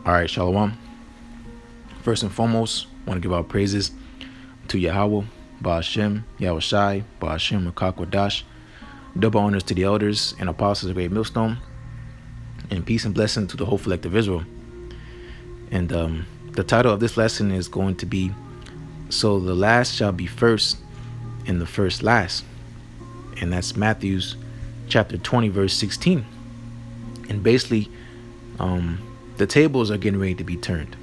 All right, Shalom. First and foremost, I want to give our praises to Yahweh, Ba'ashem, Yahushai, Ba'ashem, Rakakwadash. Double honors to the elders and apostles of Great Millstone, and peace and blessing to the whole elect of Israel. And the title of this lesson is going to be, So the Last Shall Be First, and the First Last. And that's Matthew's chapter 20, verse 16. And basically, the tables are getting ready to be turned.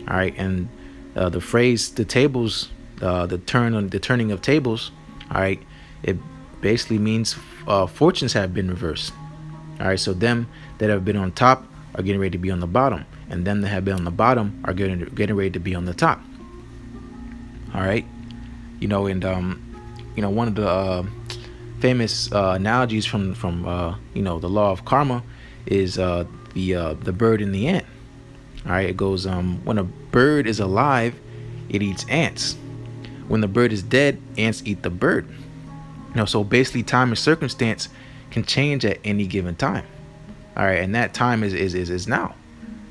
All right, and the phrase "the tables," the turning of tables. All right, it basically means fortunes have been reversed. All right, so them that have been on top are getting ready to be on the bottom, and them that have been on the bottom are getting ready to be on the top. All right, and one of the famous analogies from the law of karma is the bird and the ant. All right, it goes, when a bird is alive, it eats ants. When the bird is dead, ants eat the bird. So basically time and circumstance can change at any given time. All right, and that time is now.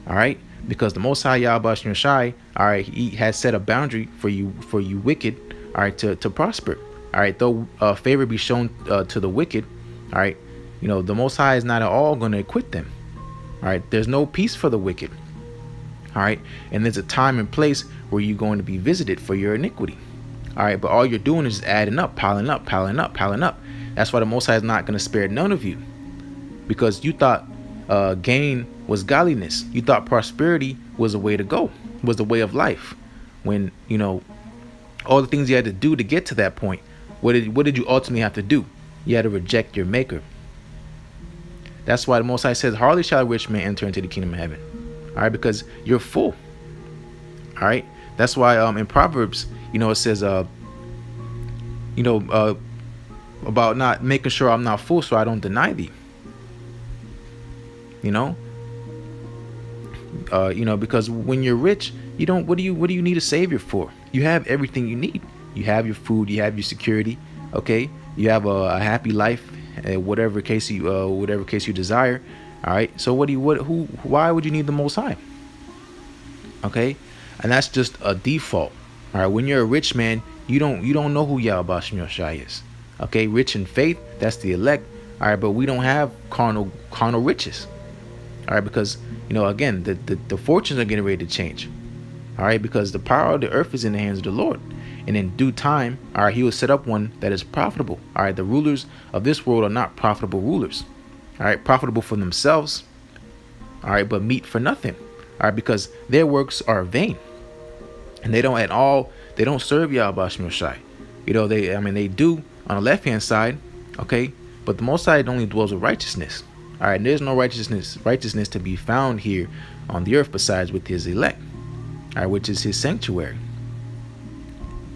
All right, because the Most High Yahweh Shai, all right, he has set a boundary for you wicked, all right, to prosper. All right, though favor be shown to the wicked, all right, the Most High is not at all going to acquit them. All right, there's no peace for the wicked. All right, and there's a time and place where you're going to be visited for your iniquity. All right, but all you're doing is adding up, piling up. That's why the Most High is not going to spare none of you, because you thought gain was godliness. You thought prosperity was a way to go, was the way of life. When all the things you had to do to get to that point, what did you ultimately have to do? You had to reject your Maker. That's why the Most High says, "Hardly shall a rich man enter into the kingdom of heaven." All right, because you're full. All right, that's why in Proverbs, it says, about not making sure I'm not full, so I don't deny thee. Because when you're rich, you don't. What do you need a savior for? You have everything you need. You have your food. You have your security. Okay, you have a happy life, whatever case you desire. All right. So why would you need the Most High? Okay, and that's just a default. All right. When you're a rich man, you don't know who Yahweh Shai is. Okay, rich in faith, that's the elect. All right, but we don't have carnal riches. All right, because again, the fortunes are getting ready to change. All right, because the power of the earth is in the hands of the Lord, and in due time, all right, He will set up one that is profitable. All right, the rulers of this world are not profitable rulers. All right, profitable for themselves. All right, but meet for nothing. All right, because their works are vain, and they don't serve Yahweh Shai. They do on the left hand side. Okay, but the Most High only dwells with righteousness. All right, and there's no righteousness to be found here on the earth besides with His elect. All right, which is His sanctuary.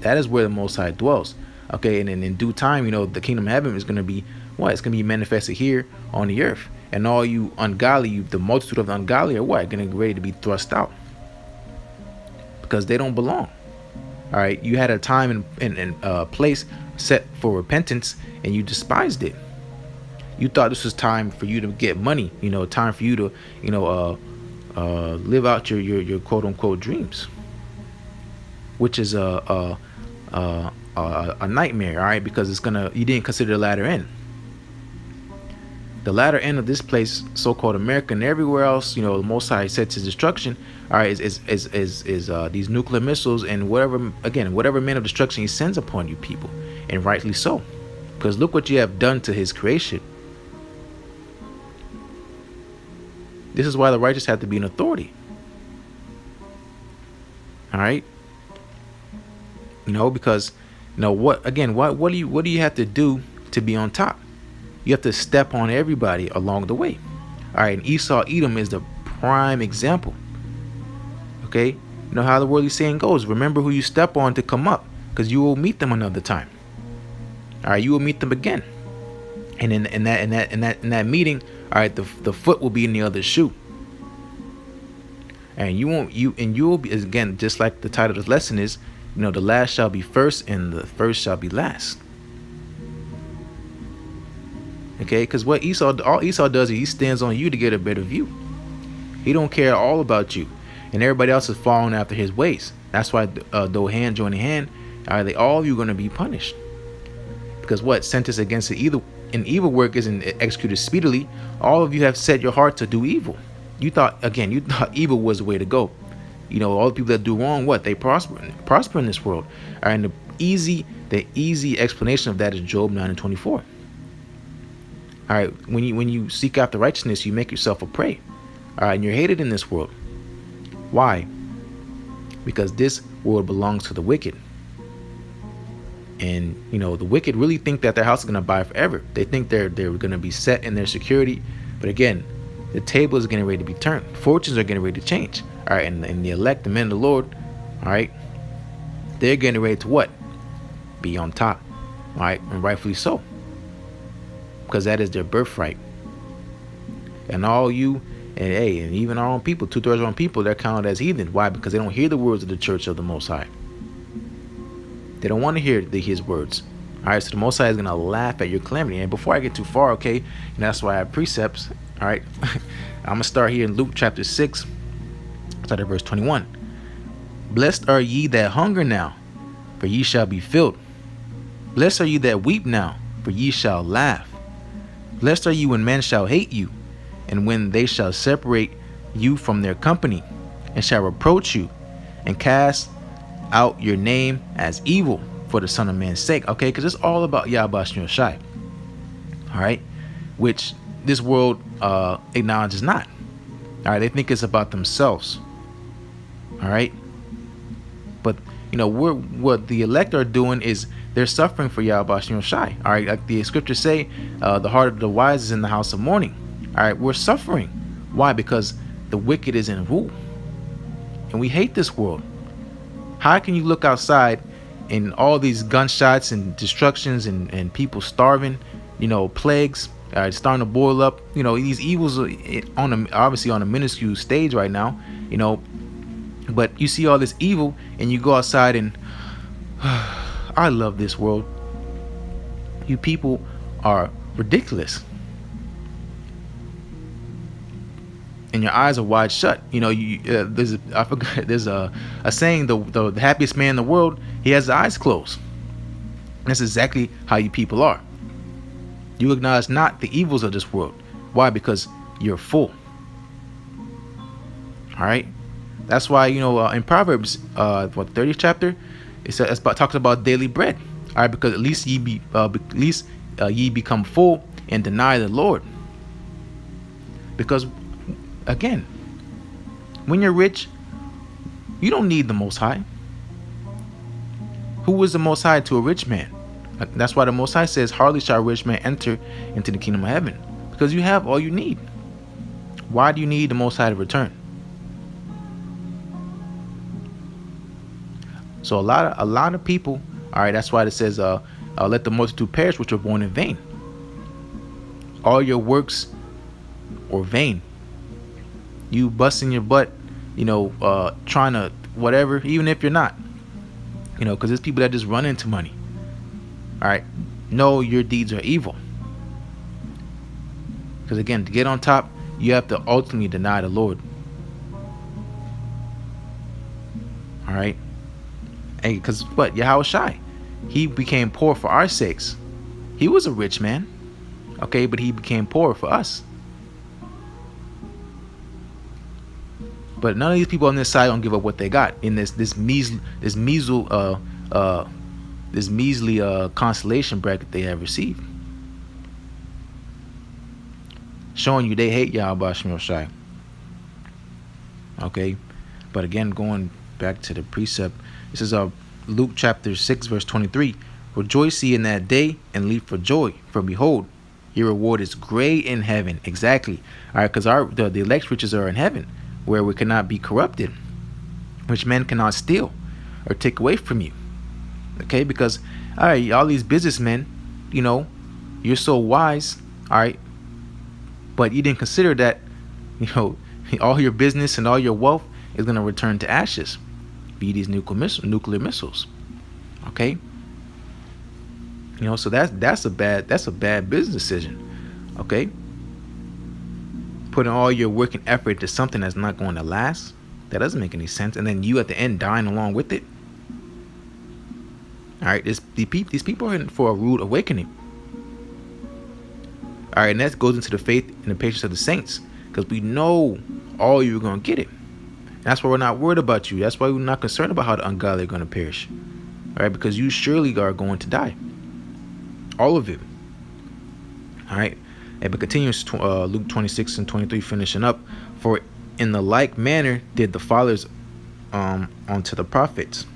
That is where the Most High dwells. Okay, and in due time, the kingdom of heaven is going to be what? It's going to be manifested here on the earth. And all you ungodly, the multitude of the ungodly are what? Going to be ready to be thrust out. Because they don't belong. All right, you had a time and place set for repentance, and you despised it. You thought this was time for you to get money, time for you to, live out your quote unquote dreams, which is a nightmare. All right, because you didn't consider the latter end. The latter end of this place, so-called America, and everywhere else, the Most High sets His destruction. All right, is these nuclear missiles and whatever man of destruction He sends upon you people, and rightly so, because look what you have done to His creation. This is why the righteous have to be in authority. All right, because what do you have to do to be on top? You have to step on everybody along the way. All right, and Esau Edom is the prime example. Okay, how the worldly saying goes: remember who you step on to come up, because you will meet them another time. All right, you will meet them again, and in that meeting, all right, the foot will be in the other shoe, and you will be, again, just like the title of the lesson is, the last shall be first, and the first shall be last. Okay, because what all Esau does is he stands on you to get a better view. He don't care all about you, and everybody else is following after his ways. That's why though hand joining hand, all of you going to be punished. Because what sentence against an evil work isn't executed speedily. All of you have set your heart to do evil. You thought evil was the way to go. All the people that do wrong, what they prosper in this world. All right, and the easy explanation of that is Job 9:24. All right, when you seek after righteousness, you make yourself a prey. All right, and you're hated in this world. Why? Because this world belongs to the wicked. And the wicked really think that their house is going to abide forever. They think they're going to be set in their security. But again, the table is getting ready to be turned. Fortunes are getting ready to change. All right, and the elect, the men of the Lord, all right, they're getting ready to what? Be on top. All right, and rightfully so. Because that is their birthright. And all you, and even our own people, 2/3 of our own people, they're counted as heathen. Why? Because they don't hear the words of the church of the Most High. They don't want to hear his words. All right, so the Most High is going to laugh at your calamity. And before I get too far, okay, and that's why I have precepts. All right, I'm going to start here in Luke chapter 6, start at verse 21. Blessed are ye that hunger now, for ye shall be filled. Blessed are ye that weep now, for ye shall laugh. Blessed are you when men shall hate you, and when they shall separate you from their company, and shall reproach you, and cast out your name as evil for the Son of Man's sake. Okay, because it's all about Yahweh Shem Shai. All right, which this world acknowledges not. All right, they think it's about themselves. All right, but what the elect are doing is they're suffering for Yahweh Shem Shai. All right, like the scriptures say, the heart of the wise is in the house of mourning. All right, we're suffering. Why? Because the wicked is in rule, and we hate this world. How can you look outside and all these gunshots and destructions and people starving, plagues starting to boil up, these evils are obviously on a minuscule stage right now, but you see all this evil and you go outside and I love this world. You people are ridiculous. And your eyes are wide shut. There's a saying, the happiest man in the world, he has his eyes closed. And that's exactly how you people are. You acknowledge not the evils of this world. Why? Because you're full. All right. That's why in Proverbs, 30th chapter, talks about daily bread. All right, because at least ye become full and deny the Lord. Because again, when you're rich, you don't need the Most High. Who is the Most High to a rich man? That's why the Most High says, hardly shall a rich man enter into the kingdom of heaven. Because you have all you need. Why do you need the Most High to return? So a lot of people, all right, that's why it says, let the multitude perish which are born in vain. All your works are vain. You busting your butt, trying to whatever, even if you're not, because there's people that just run into money. All right, no, your deeds are evil. Because again, to get on top, you have to ultimately deny the Lord. All right, hey, because what? Yahweh Shai, he became poor for our sakes. He was a rich man, okay, but he became poor for us. But none of these people on this side don't give up what they got in this measly constellation bracket they have received, showing you they hate Yahweh Shem Shai. Okay, but again, going back to the precept, this is Luke chapter 6 verse 23. Rejoice ye in that day and leap for joy, for behold, your reward is great in heaven. Exactly. All right, because the elect riches are in heaven, where we cannot be corrupted, which men cannot steal or take away from you. Okay, because all right, all these businessmen, you're so wise, all right, but you didn't consider that, all your business and all your wealth is going to return to ashes, be these nuclear missiles. Okay, so that's a bad business decision. Okay, putting all your work and effort to something that's not going to last. That doesn't make any sense. And then you at the end dying along with it. All right, these people are in for a rude awakening. All right, and that goes into the faith and the patience of the saints, because we know all you're going to get it. That's why we're not worried about you. That's why we're not concerned about how the ungodly are going to perish. All right, because you surely are going to die. All of it. All right, and but continues Luke 26 and 23, finishing up. For in the like manner did the fathers unto the prophets.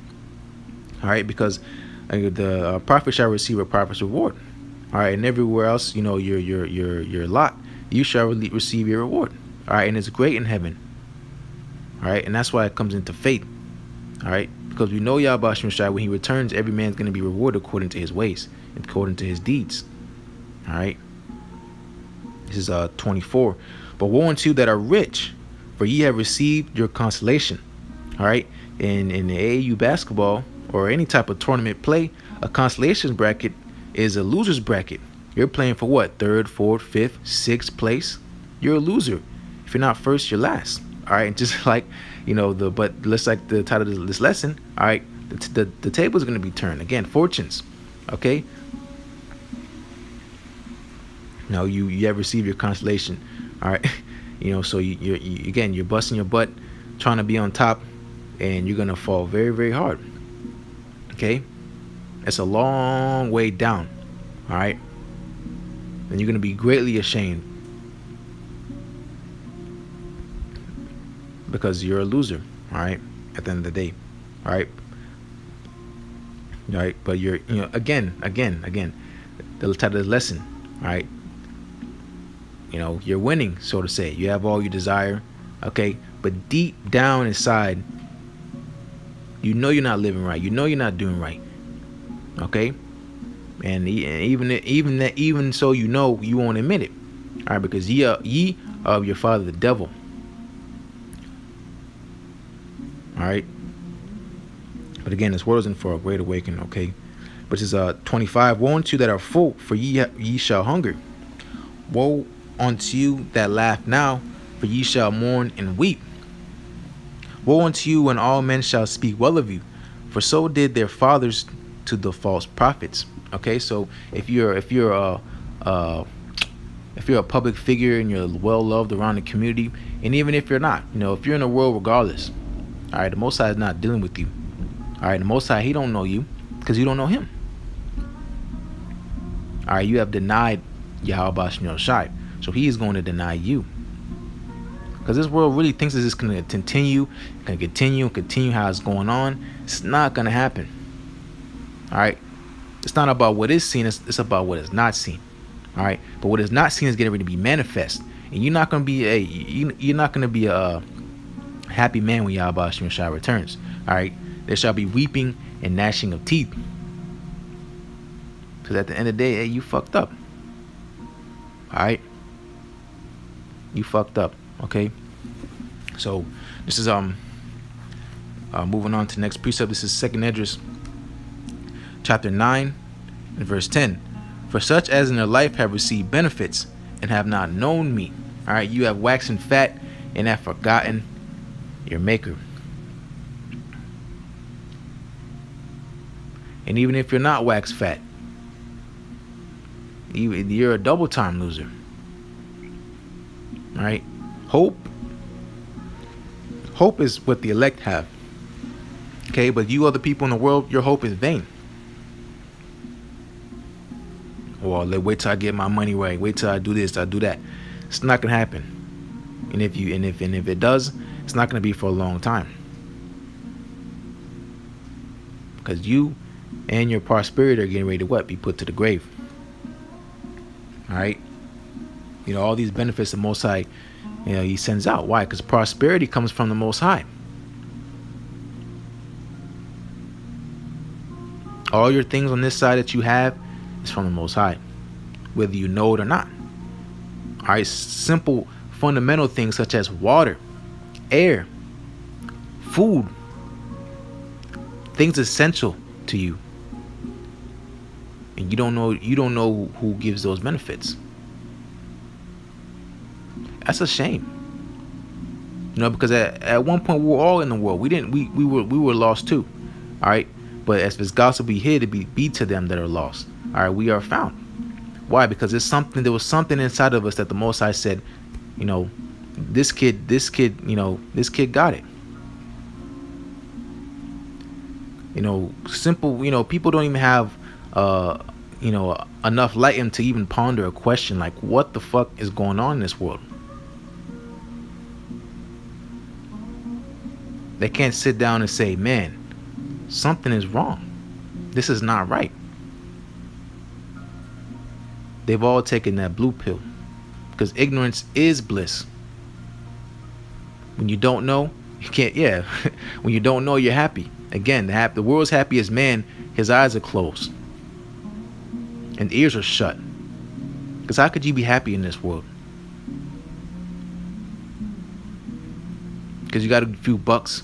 All right, because the prophet shall receive a prophet's reward. All right, and everywhere else, you know, your lot, you shall receive your reward. All right, and it's great in heaven. All right, and that's why it comes into faith. All right, because we know Yahweh Shem Shai, when he returns, every man's going to be rewarded according to his ways, according to his deeds. All right, this is 24. But woe unto you that are rich, for ye have received your consolation. All right, in the AAU basketball or any type of tournament play, a consolation bracket is a loser's bracket. You're playing for what? 3rd, 4th, 5th, 6th place. You're a loser. If you're not first, you're last. All right, just like, you know, but let's like the title of this lesson. All right, the table is going to be turned again. Fortunes. Okay. No, you have received your consolation. All right, you know, so you again, you're busting your butt trying to be on top, and you're gonna fall very, very hard. Okay, it's a long way down. All right, and you're gonna be greatly ashamed because you're a loser. All right, at the end of the day. All right, but you're, you know, again, the title of the lesson. All right, you know, you're winning, so to say. You have all you desire. Okay, but deep down inside, you know you're not living right. You know you're not doing right. Okay, and even so, you know you won't admit it. All right, because ye of your father the devil. All right, but again, this world isn't for a great awakening. Okay, which is 25. Woe unto you that are full, for ye shall hunger. Woe unto you that laugh now, for ye shall mourn and weep. Woe unto you when all men shall speak well of you, for so did their fathers to the false prophets. Okay, so if you're a public figure and you're well loved around the community, and even if you're not, you know, if you're in the world regardless, all right, the Most High is not dealing with you. All right, the Most High, he don't know you because you don't know him. All right, you have denied Yahweh Shem Shai, so he is going to deny you. Because this world really thinks that it's going to continue how it's going on. It's not going to happen. All right, it's not about what is seen, it's about what is not seen. All right, but what is not seen is getting ready to be manifest, and you're not going to be a happy man when Yahweh Shem Shai returns. All right, there shall be weeping and gnashing of teeth, because at the end of the day, hey, you fucked up. All right, you fucked up. Okay, so this is moving on to the next precept. This is 2nd Esdras chapter 9 and verse 10. For such as in their life have received benefits and have not known me. All right, you have waxen fat and have forgotten your maker. And even if you're not wax fat, you're a double time loser. All right, hope is what the elect have. Okay, but you other people in the world, your hope is vain. Well, wait till I get my money right. Wait till I do this, I do that. It's not gonna happen. And if it does, it's not gonna be for a long time. Because you and your prosperity are getting ready to what? Be put to the grave. All right. You know, all these benefits the Most High, you know, he sends out. Why? Because prosperity comes from the Most High. All your things on this side that you have is from the Most High, whether you know it or not. All right, simple fundamental things such as water, air, food, things essential to you, and you don't know who gives those benefits. That's a shame. Because at one point we were all in the world. We were lost too. All right. But as this gospel be here to be to them that are lost. All right, we are found. Why? Because there was something inside of us that the Most High said, this kid got it. Simple, people don't even have enough light in to even ponder a question like, what the fuck is going on in this world? They can't sit down and say, man, something is wrong. This is not right. They've all taken that blue pill because ignorance is bliss. When you don't know, you can't. Yeah, when you don't know, you're happy. Again, the world's happiest man, his eyes are closed and ears are shut. Because how could you be happy in this world? Because you got a few bucks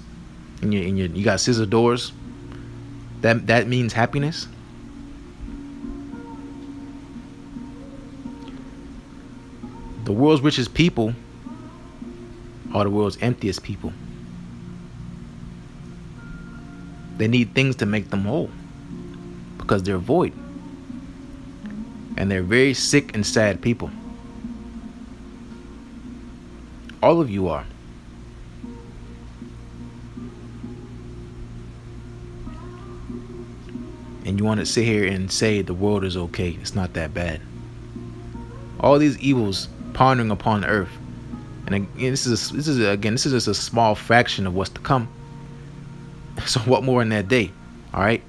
and you got scissor doors. That means happiness. The world's richest people are the world's emptiest people. They need things to make them whole because they're void. And they're very sick and sad people. All of you are. And you want to sit here and say the world is okay. It's not that bad. All these evils pondering upon the earth. And this is just a small fraction of what's to come. So what more in that day? All right.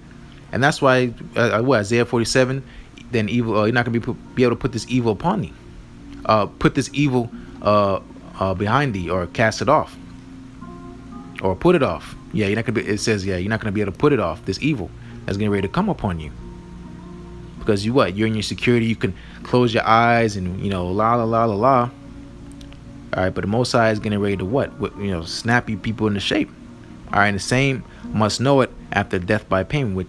And that's why Isaiah 47, then evil, you're not going to be able to put this evil upon thee. Put this evil behind thee, or cast it off, or put it off. Yeah, you're not going to be, it says, yeah, you're not going to be able to put it off, this evil that's getting ready to come upon you. Because you're in your security, you can close your eyes and, la la la la la. All right, but the Most High is getting ready to snap you people into shape. All right, and the same must know it after death by pain. When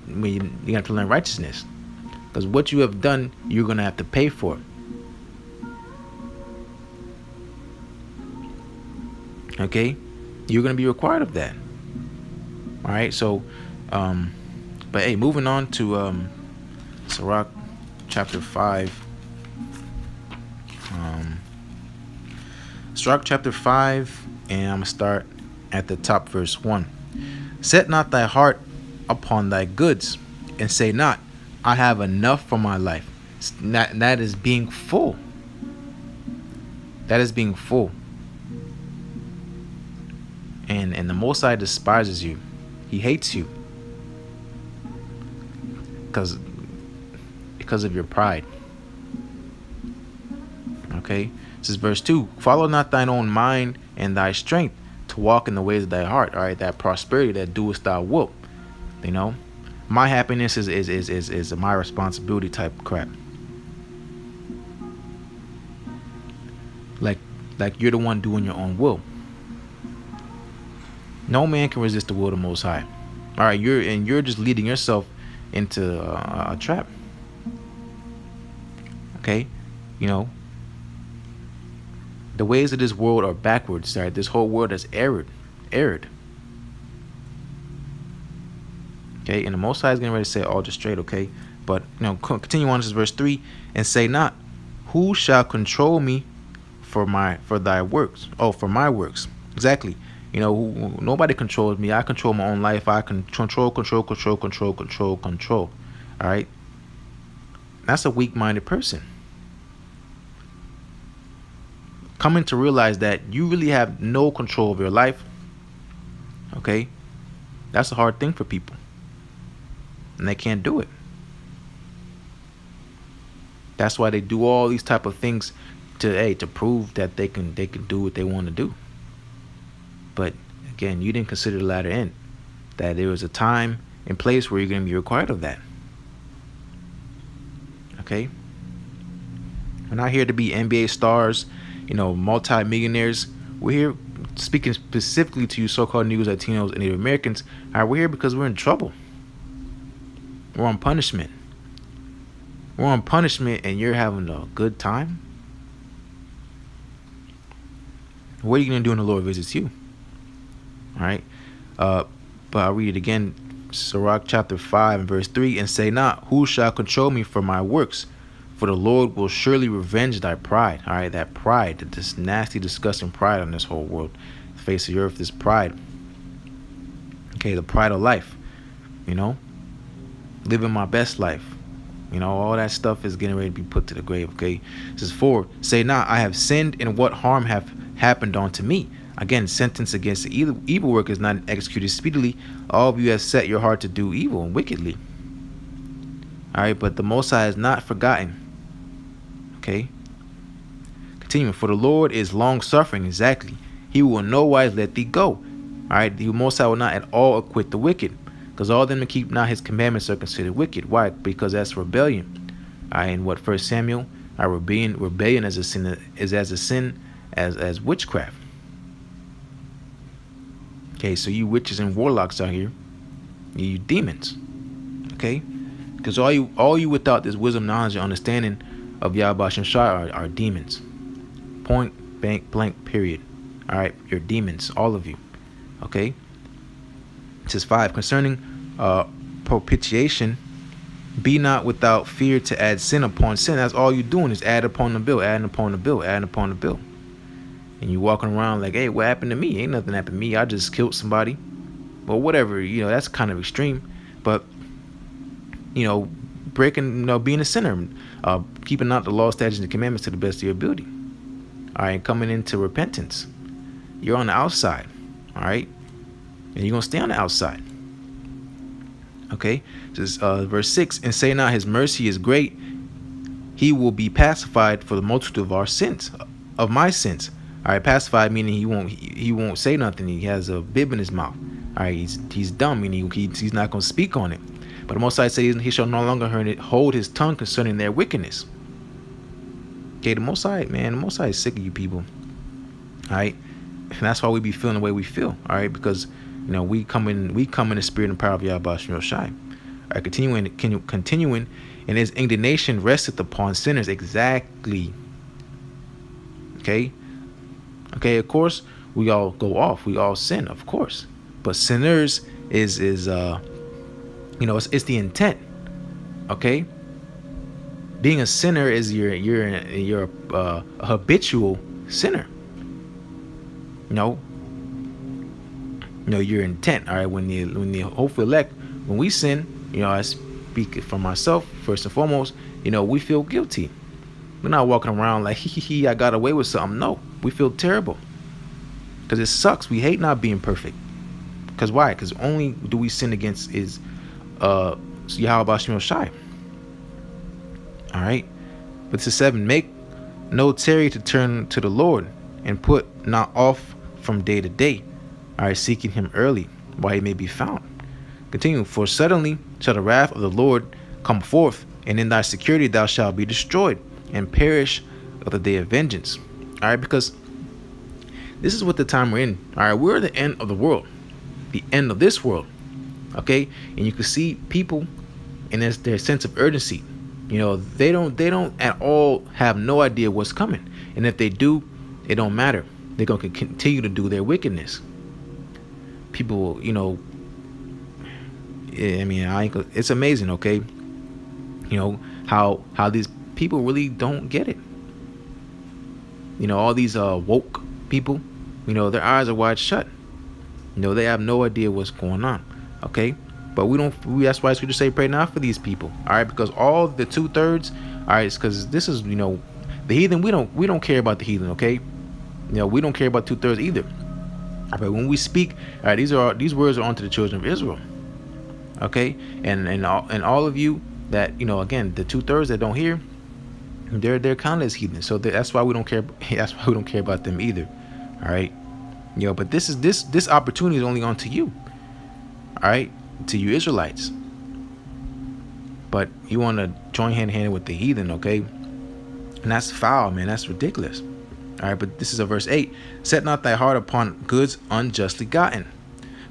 you have to learn righteousness. Because what you have done, you're going to have to pay for it. Okay? You're going to be required of that. All right, so, but hey, moving on to Sirach chapter 5. Sirach chapter 5, and I'm going to start at the top, verse 1. Set not thy heart upon thy goods, and say not, I have enough for my life. That is being full. That is being full. And the Most High despises you. He hates you. Because of your pride. Okay? This is verse 2. Follow not thine own mind and thy strength to walk in the ways of thy heart. All right, that prosperity that doest thou wilt. My happiness is my responsibility type crap. Like you're the one doing your own will. No man can resist the will of the Most High. All right, you're just leading yourself into a trap. Okay, the ways of this world are backwards. Right, this whole world is erred. Okay, and the Most High is getting ready to say all just straight. Okay, but continue on. This is verse 3, and say not, who shall control me for thy works? Oh, for my works. Exactly. Nobody controls me. I control my own life. I can control. All right. That's a weak-minded person. Coming to realize that you really have no control of your life. Okay. That's a hard thing for people. And they can't do it. That's why they do all these type of things to prove that they can do what they want to do. But again, you didn't consider the latter end, that there was a time and place where you're going to be required of that. Okay? We're not here to be NBA stars, multi-millionaires. We're here speaking specifically to you so-called Negroes, Latinos, and Native Americans. All right, we're here because we're in trouble. We're on punishment. We're on punishment and you're having a good time. What are you going to do when the Lord visits you? All right. But I'll read it again. Sirach chapter 5 and verse 3. And say not, who shall control me for my works? For the Lord will surely revenge thy pride. All right. That pride, this nasty, disgusting pride on this whole world. The face of the earth, this pride. Okay. The pride of life. Living my best life. All that stuff is getting ready to be put to the grave. Okay. This is 4. Say not, I have sinned, and what harm have happened unto me? Again, sentence against the evil work is not executed speedily. All of you have set your heart to do evil and wickedly. All right, but the Most High is not forgotten. Okay. Continuing, for the Lord is long suffering. Exactly. He will in no wise let thee go. All right, the Most High will not at all acquit the wicked, because all them that keep not his commandments are considered wicked. Why? Because that's rebellion. All right, in what 1 Samuel, our rebellion as a sin is as a sin as witchcraft. Okay, so you witches and warlocks out here, you demons. Okay, because all you without this wisdom, knowledge, and understanding of Yahweh Hashem Shai are demons. Point blank period. All right, you're demons, all of you. Okay. It says 5, concerning propitiation, be not without fear to add sin upon sin. That's all you're doing is add upon the bill, adding upon the bill, adding upon the bill. And you walking around like, hey, what happened to me? Ain't nothing happened to me. I just killed somebody. Well, whatever, that's kind of extreme. But, breaking, being a sinner, keeping out the law, statutes, and commandments to the best of your ability. All right, coming into repentance. You're on the outside. All right. And you're going to stay on the outside. Okay. This is verse 6. And say not, his mercy is great. He will be pacified for the multitude of our sins, of my sins. All right, pacified meaning he won't say nothing. He has a bib in his mouth. All right, he's dumb, meaning he's not going to speak on it. But the Most High says he shall no longer hold his tongue concerning their wickedness. Okay, the Most High, man, the Most High is sick of you people. All right, and that's why we be feeling the way we feel. All right, because we come in the spirit and power of Yahweh Hashem Shai. All right, continuing, and his indignation resteth upon sinners. Exactly. Okay. Okay, of course, we all go off. We all sin, of course. But sinners is it's the intent. Okay? Being a sinner is you're a habitual sinner. Your intent. All right, when the hopeful elect, when we sin, I speak for myself first and foremost, we feel guilty. We're not walking around like, I got away with something. No, we feel terrible. Because it sucks. We hate not being perfect. Because why? Because only do we sin against is Yahweh Hashem Shai. All right. But to 7, make no tarry to turn to the Lord, and put not off from day to day. All right, seeking him early, while he may be found. Continue. For suddenly shall the wrath of the Lord come forth, and in thy security thou shalt be destroyed, and perish of the day of vengeance. All right, because this is what the time we're in. All right, we're at the end of the world, the end of this world. Okay, and you can see people and their sense of urgency. They don't at all have no idea what's coming, and if they do, it don't matter. They're gonna continue to do their wickedness. People, it's amazing. Okay, how these people really don't get it. All these woke people, their eyes are wide shut. They have no idea what's going on. Okay, but that's why Scripture say pray not for these people. All right, because all the 2/3. All right, it's because this is the heathen. We don't care about the heathen. Okay, we don't care about 2/3 either. But when we speak, all right, these words are onto the children of Israel. Okay, and all of you that again, the 2/3 that don't hear, they're counted as heathen. So that's why we don't care. That's why we don't care about them either. All right, but this opportunity is only on to you. All right, to you Israelites. But you want to join hand in hand with the heathen, okay? And that's foul, man. That's ridiculous. All right, but this is a verse 8. Set not thy heart upon goods unjustly gotten,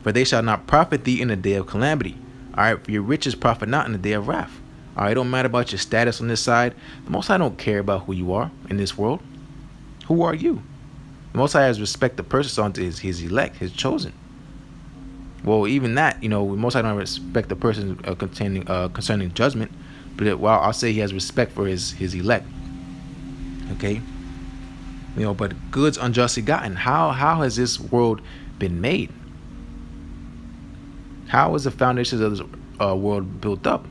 for they shall not profit thee in the day of calamity. All right, for your riches profit not in the day of wrath. All right, it don't matter about your status on this side. The Most High don't care about who you are in this world. Who are you? The Most High has respect the person unto his elect, his chosen. Well, even that, the Most High don't respect the person concerning judgment, but I'll say he has respect for his elect. Okay, but goods unjustly gotten. How has this world been made? How is the foundations of this world built up?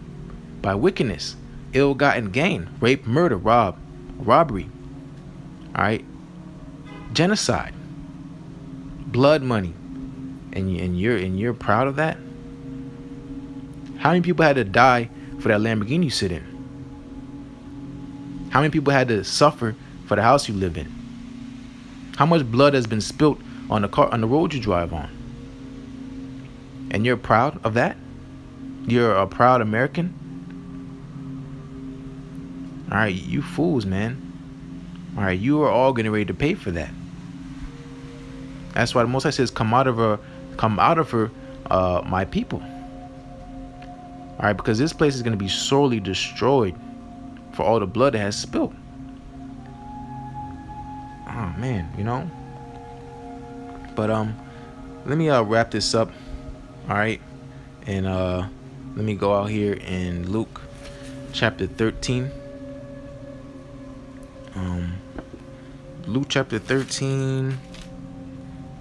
By wickedness, ill-gotten gain, rape, murder, robbery. All right, genocide, blood money, and you're proud of that? How many people had to die for that Lamborghini you sit in? How many people had to suffer for the house you live in? How much blood has been spilt on the road you drive on? And you're proud of that? You're a proud American? All right, you fools, man. All right, you are all getting ready to pay for that. That's why the Most High says, come out of her, my people. All right, because this place is going to be sorely destroyed for all the blood it has spilled. Oh man, But let me wrap this up. All right, and let me go out here in Luke chapter 13. Luke chapter 13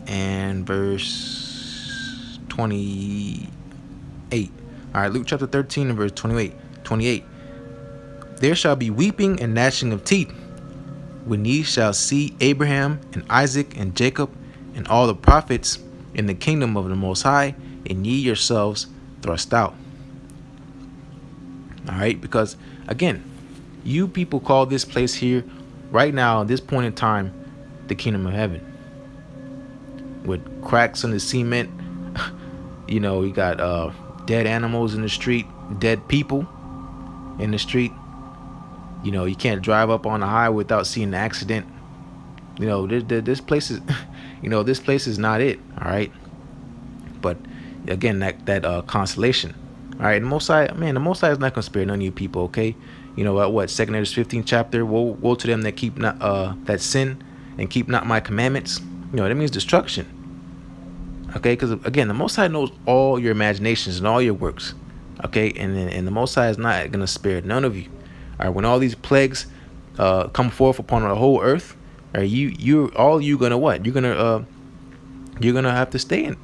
and verse 28. All right, Luke chapter 13 and verse 28. There shall be weeping and gnashing of teeth when ye shall see Abraham and Isaac and Jacob and all the prophets in the kingdom of the Most High, and ye yourselves thrust out. All right, because again, you people call this place here right now at this point in time the kingdom of heaven, with cracks in the cement. You got dead animals in the street, dead people in the street. You can't drive up on the highway without seeing an accident. This place is this place is not it. All right, but again, that consolation. All right, the Most High is not gonna spare none of you people. Okay, what 2 Ezra 15 chapter. Woe to them that keep not that sin and keep not my commandments. That means destruction. Okay, because again, the Most High knows all your imaginations and all your works. Okay, and the Most High is not gonna spare none of you. All right, when all these plagues come forth upon the whole earth, all right, you gonna what? You're gonna have to stay in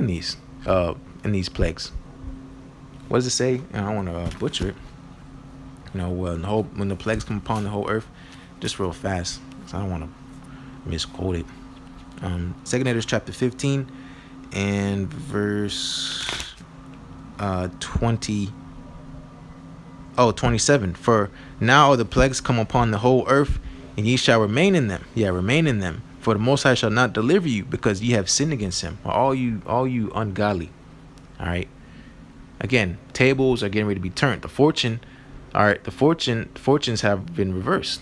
these plagues. What does it say? I don't want to butcher it. When the plagues come upon the whole earth, just real fast, so I don't want to misquote it. 2 Ezra chapter 15 and verse 27. For now are the plagues come upon the whole earth, and ye shall remain in them. Remain in them. For the Most High shall not deliver you, because ye have sinned against him. All you ungodly. All right. Again, tables are getting ready to be turned. Fortunes have been reversed.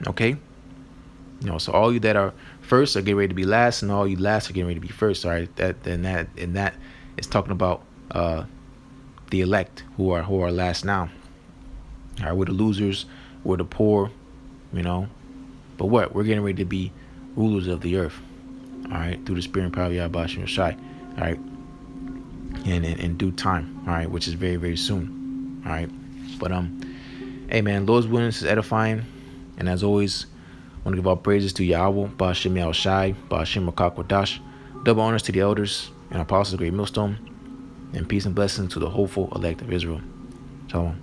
Okay. So all you that are first are getting ready to be last, and all you last are getting ready to be first. All right. That is talking about the elect who are last now. All right, we're the losers, we're the poor, But we're getting ready to be rulers of the earth. All right, through the spirit and power of Yahweh Hashem Shai. All right, and in due time. All right, which is very, very soon. All right, but hey man, Lord's willing, this is edifying, and as always, I want to give all praises to Yahweh, Ba'ashem Yahweh Shai, Ba'ashem Makakwadash. Double honors to the elders and apostles of Great Millstone, and peace and blessings to the hopeful elect of Israel. Shalom.